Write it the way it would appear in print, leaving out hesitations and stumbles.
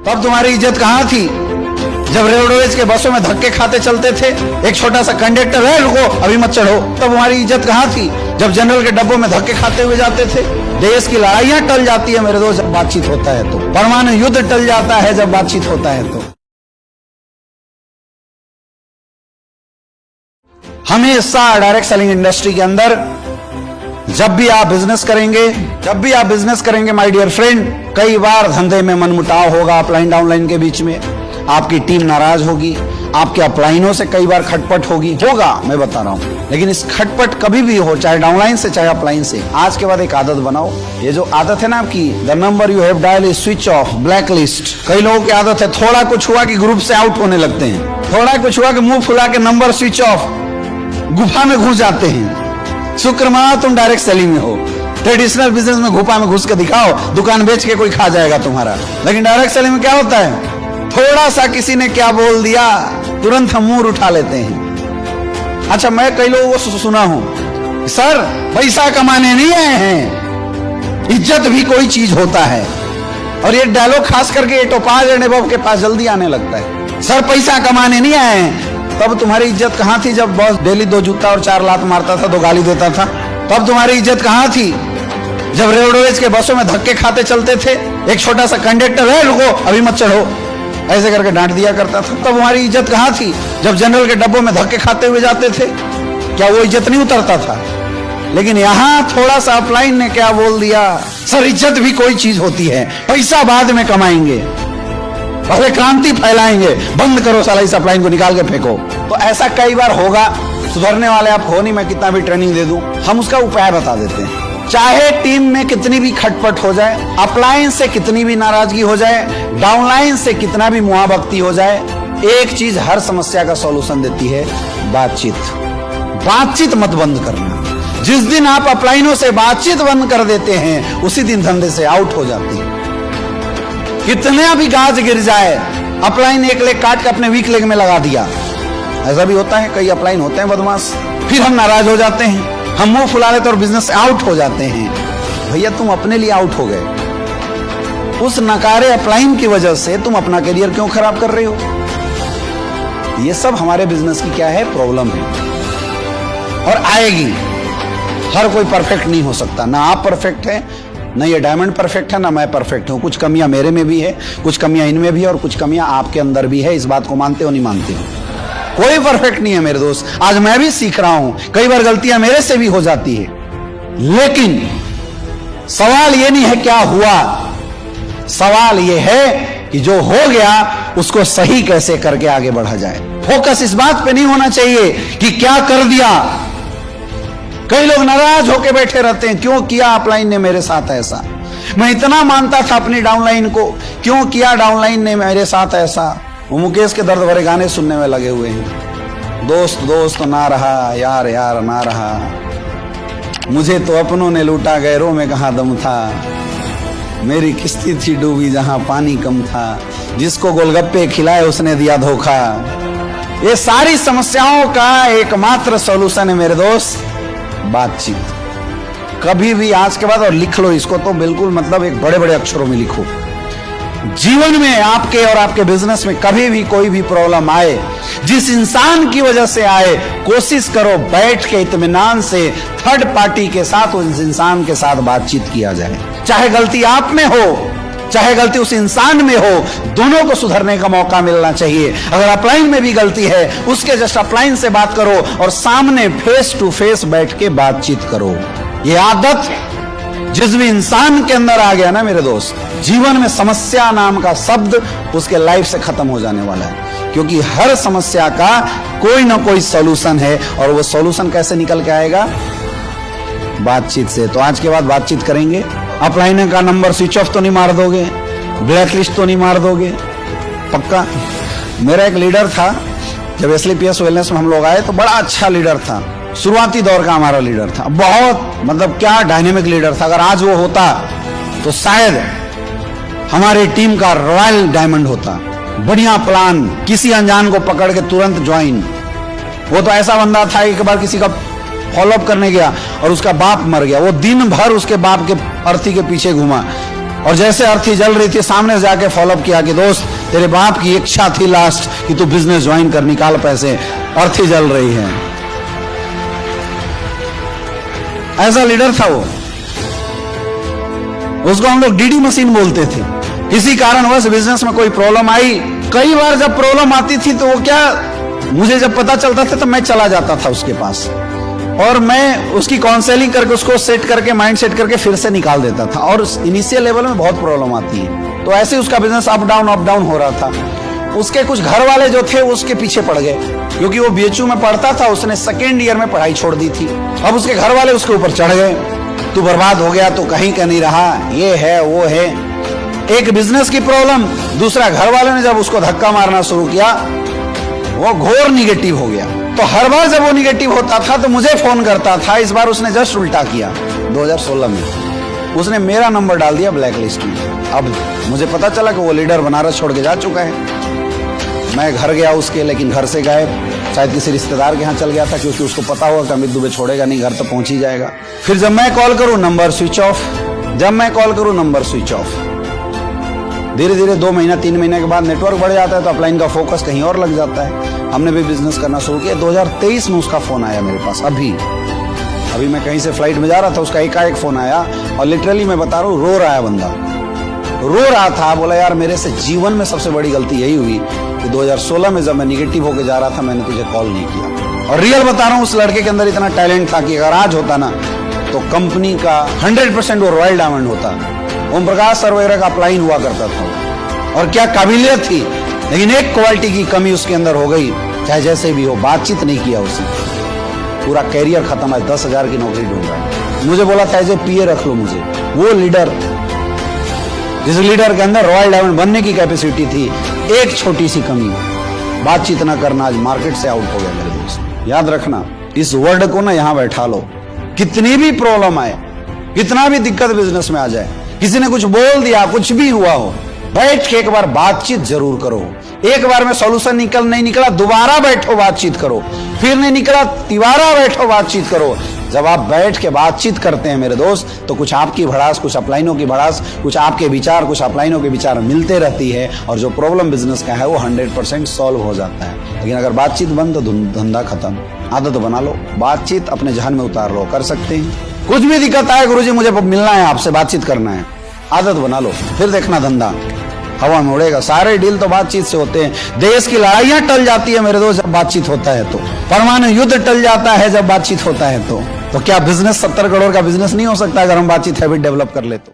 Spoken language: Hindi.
तब तुम्हारी इज्जत कहां थी जब रोडवेज के बसों में धक्के खाते चलते थे? एक छोटा सा कंडक्टर है, रुको अभी मत चढ़ो। तब हमारी इज्जत कहां थी जब जनरल के डब्बों में धक्के खाते हुए जाते थे? देश की लड़ाइयां टल जाती है मेरे दोस्त जब बातचीत होता है तो, परमाणु युद्ध टल जाता है जब बातचीत होता है तो। हमेशा डायरेक्ट सेलिंग इंडस्ट्री के अंदर जब भी आप बिजनेस करेंगे माय डियर फ्रेंड, कई बार धंधे में मनमुटाव होगा, अपलाइन डाउनलाइन के बीच में आपकी टीम नाराज होगी, आपके अपलाइनों से कई बार खटपट होगा, मैं बता रहा हूं। लेकिन इस खटपट कभी भी हो, चाहे डाउनलाइन से चाहे अपलाइन से, आज के बाद एक आदत बनाओ। ये जो आदत है ना आपकी, the number you have dial is switch off, black list. कई लोगों की आदत है, थोड़ा कुछ हुआ कि ग्रुप से आउट होने लगते हैं, थोड़ा कुछ हुआ कि मुंह फुला के नंबर स्विच ऑफ, गुफा में घुस जाते हैं। शुक्र मानो तुम डायरेक्ट सेलिंग में हो। ट्रेडिशनल बिजनेस में गुफा में घुस के दिखाओ, दुकान बेच के कोई खा जाएगा तुम्हारा। लेकिन डायरेक्ट सेलिंग में क्या होता है, थोड़ा सा किसी ने क्या बोल दिया, तुरंत हम मुंह उठा लेते हैं। अच्छा, मैं कई लोगों को सुना हूं, सर पैसा कमाने नहीं आए हैं, इज्जत भी कोई चीज होता है। और ये डायलॉग खास करके टोपाज एंड अबव के पास जल्दी आने लगता है। सर पैसा कमाने नहीं आए हैं। तब तुम्हारी इज्जत कहां थी जब बॉस डेली 2 जूता और 4 लात मारता था, 2 गाली देता था? तब तुम्हारी इज्जत कहां थी जब रोडवेज के बसों में धक्के खाते चलते थे? एक छोटा सा कंडक्टर है, रुको अभी मत चढ़ो, ऐसे करके डांट दिया करता था। तब हमारी इज्जत कहां थी जब जनरल के डब्बों में धक्के खाते हुए जाते थे? क्या वो इज्जत नहीं उतरता था? लेकिन यहां थोड़ा सा अपलाइन ने क्या बोल दिया, सर इज्जत भी कोई चीज होती है, पैसा बाद में कमाएंगे, पहले क्रांति फैलाएंगे, बंद करो साला इस अपलाइन को, निकाल के फेंको। तो ऐसा कई बार होगा। सुधरने वाले आप हो नहीं, मैं कितना भी ट्रेनिंग दे दूं, हम उसका उपाय बता देते हैं। चाहे टीम में कितनी भी खटपट हो जाए, अपलाइन से कितनी भी नाराजगी हो जाए, डाउनलाइन से कितना भी मुआभक्ति हो जाए, एक चीज हर समस्या का सॉल्यूशन देती है, बातचीत। बातचीत मत बंद करना। जिस दिन आप अपलाइनों से बातचीत बंद कर देते हैं, उसी दिन धंधे से आउट हो जाती है। कितना भी गाज गिर जाए, अपलाइन एक लेग काट के अपने वीक लेग में लगा दिया, ऐसा भी होता है। कई अपलाइन होते हैं बदमाश, फिर हम नाराज हो जाते हैं, हम मुंह फुला लेते और बिजनेस से आउट हो जाते हैं। भैया तुम अपने लिए आउट हो गए, उस नकारे अपलाइन की वजह से तुम अपना करियर क्यों खराब कर रहे हो? ये सब हमारे बिजनेस की क्या है, प्रॉब्लम है, और आएगी। हर कोई परफेक्ट नहीं हो सकता, ना आप परफेक्ट हैं, ना ये डायमंड परफेक्ट है, ना मैं परफेक्ट हूं। कुछ कमियां मेरे में भी है, कुछ कमियां इनमें भी है, और कुछ कमियां आपके अंदर भी है। इस बात को मानते हो नहीं मानते हो? कोई परफेक्ट नहीं है मेरे दोस्त। आज मैं भी सीख रहा हूं, कई बार गलतियां मेरे से भी हो जाती है। लेकिन सवाल ये नहीं है क्या हुआ, सवाल ये है कि जो हो गया उसको सही कैसे करके आगे बढ़ा जाए। फोकस इस बात पे नहीं होना चाहिए कि क्या कर दिया। कई लोग नाराज होकर बैठे रहते हैं, क्यों किया अपलाइन ने मेरे साथ ऐसा, मैं इतना मानता था अपनी डाउनलाइन को, क्यों किया डाउनलाइन ने मेरे साथ ऐसा। वो मुकेश के दर्द भरे गाने सुनने में लगे हुए हैं, दोस्त दोस्त ना रहा, यार यार ना रहा, मुझे तो अपनों ने लूटा, गैरों में कहां दम था, मेरी किस्ती थी डूबी जहां पानी कम था, जिसको गोलगप्पे खिलाए उसने दिया धोखा। ये सारी समस्याओं का एकमात्र सॉल्यूशन है मेरे दोस्त, बातचीत। कभी भी आज के बाद, और लिख लो इसको तो बिल्कुल, मतलब एक बड़े बड़े अक्षरों में लिखो, जीवन में आपके और आपके बिजनेस में कभी भी कोई भी प्रॉब्लम आए, जिस इंसान की वजह से आए, कोशिश करो बैठ के इत्मीनान से थर्ड पार्टी के साथ उस इंसान के साथ बातचीत किया जाए। चाहे गलती आप में हो, चाहे गलती उस इंसान में हो, दोनों को सुधरने का मौका मिलना चाहिए। अगर अपलाइन में भी गलती है, उसके जस्ट अपलाइन से बात करो और सामने फेस टू फेस बैठ के बातचीत करो। ये आदत जिस भी इंसान के अंदर आ गया ना मेरे दोस्त, जीवन में समस्या नाम का शब्द उसके लाइफ से खत्म हो जाने वाला है। क्योंकि हर समस्या का कोई ना कोई सॉल्यूशन है, और वो सॉल्यूशन कैसे निकल के आएगा, बातचीत से। तो आज के बाद बातचीत करेंगे। अपलाइन का नंबर स्विच ऑफ तो नहीं मार दोगे, ब्लैक लिस्ट तो नहीं मार दोगे, पक्का। मेरा एक लीडर था, जब SLPS वेलनेस में हम लोग आए तो बड़ा अच्छा लीडर था, शुरुआती दौर का हमारा लीडर था, बहुत मतलब क्या डायनेमिक लीडर था। अगर आज वो होता तो शायद हमारी टीम का रॉयल डायमंड होता। बढ़िया प्लान, किसी अनजान को पकड़ के तुरंत ज्वाइन। वो तो ऐसा बंदा था, एक बार किसी का फॉलोअप करने गया और उसका बाप मर गया, वो दिन भर उसके बाप के अर्थी के पीछे घूमा, और जैसे अर्थी जल रही थी, सामने से जाके फॉलोअप किया कि दोस्त तेरे बाप की इच्छा थी लास्ट कि तू बिजनेस ज्वाइन कर, निकाल पैसे, अर्थी जल रही है। ऐसा लीडर था वो। उसको हम लोग डीडी मशीन बोलते थे। इसी कारणवश बिजनेस में कोई प्रॉब्लम आई, कई बार जब प्रॉब्लम आती थी तो वो क्या, मुझे जब पता चलता था तो मैं चला जाता था उसके पास और मैं उसकी काउंसलिंग करके उसको सेट करके, माइंड सेट करके फिर से निकाल देता था। और इनिशियल लेवल में बहुत प्रॉब्लम आती है, तो ऐसे उसका बिजनेस अप डाउन हो रहा था। उसके कुछ घर वाले जो थे उसके पीछे पड़ गए, क्योंकि वो बीएचयू में पढ़ता था, उसने सेकेंड ईयर में पढ़ाई छोड़ दी थी। अब उसके घर वाले उसके ऊपर चढ़ गए, तू बर्बाद हो गया, तू कहीं का नहीं रहा, ये है वो है। एक बिजनेस की प्रॉब्लम, दूसरा घर वाले ने जब उसको धक्का मारना शुरू किया, वो घोर निगेटिव हो गया। तो हर बार जब वो निगेटिव होता था तो मुझे फोन करता था। इस बार उसने जस्ट उल्टा किया। 2016 में उसने मेरा नंबर डाल दिया ब्लैक लिस्ट में। अब मुझे पता चला कि वो लीडर बनारस छोड़ के जा चुका है। मैं घर गया उसके, लेकिन घर से गायब, शायद किसी रिश्तेदार के यहाँ चल गया था, क्योंकि उसको पता हुआ कि अमित दुबे छोड़ेगा नहीं, घर तक पहुंच ही जाएगा। फिर जब मैं कॉल करूं नंबर स्विच ऑफ, जब मैं कॉल करूं नंबर स्विच ऑफ। धीरे धीरे 2 महीना 3 महीने के बाद नेटवर्क बढ़ जाता है तो अपलाइन का फोकस कहीं और लग जाता है। हमने भी बिजनेस करना शुरू किया। 2023 में उसका फोन आया मेरे पास। अभी मैं कहीं से फ्लाइट में जा रहा था, उसका एकाएक फोन आया और लिटरली मैं बता रहा हूँ, रो रहा है बंदा, रो रहा था। बोला यार मेरे से जीवन में सबसे बड़ी गलती यही हुई कि 2016 में जब मैं निगेटिव होकर जा रहा था मैंने तुझे कॉल नहीं किया। और रियल बता रहा हूँ, उस लड़के के अंदर इतना टैलेंट था कि अगर आज होता ना तो कंपनी का 100% वो रॉयल डायमंड होता। ओम प्रकाश सर वगैरह का अपलाइन हुआ करता था और क्या काबिलियत थी, लेकिन एक क्वालिटी की कमी उसके अंदर हो गई। चाहे जैसे भी हो, बातचीत नहीं किया उसने, पूरा कैरियर खत्म है। 10,000 की नौकरी ढूंढ रहा है। मुझे बोला था एज ए पीए रख लो मुझे। वो लीडर, जिस लीडर के अंदर रॉयल डायमंड बनने की कैपेसिटी थी, एक छोटी सी कमी, बातचीत ना करना, आज मार्केट से आउट हो गया मेरे दोस्त। याद रखना, इस वर्ड को ना यहां बैठा लो। कितनी भी प्रॉब्लम आए, कितना भी दिक्कत बिजनेस में आ जाए, किसी ने कुछ बोल दिया, कुछ भी हुआ हो, बैठ के एक बार बातचीत जरूर करो। एक बार में सॉल्यूशन नहीं निकला, दोबारा बैठो बातचीत करो। फिर नहीं निकला, तिबारा बैठो बातचीत करो। जब आप बैठ के बातचीत करते हैं मेरे दोस्त, तो कुछ आपकी भड़ास, कुछ अपलाइनों की भड़ास, कुछ आपके विचार, कुछ अपलाइनों के विचार मिलते रहती है और जो प्रॉब्लम बिजनेस का है वो 100% सॉल्व हो जाता है। लेकिन अगर बातचीत बंद तो धंधा खत्म। आदत बना लो, बातचीत अपने जहन में उतार लो, कर सकते हैं। कुछ भी दिक्कत आए, गुरुजी मुझे मिलना है, आपसे बातचीत करना है, आदत बना लो, फिर देखना धंधा हवा में उड़ेगा। सारे डील तो बातचीत से होते हैं। देश की लड़ाइयां टल जाती है मेरे दोस्त जब बातचीत होता है, तो परमाणु युद्ध टल जाता है जब बातचीत होता है। तो क्या बिजनेस 70 करोड़ का बिजनेस नहीं हो सकता अगर हम बातचीत हैबिट डेवलप कर ले तो?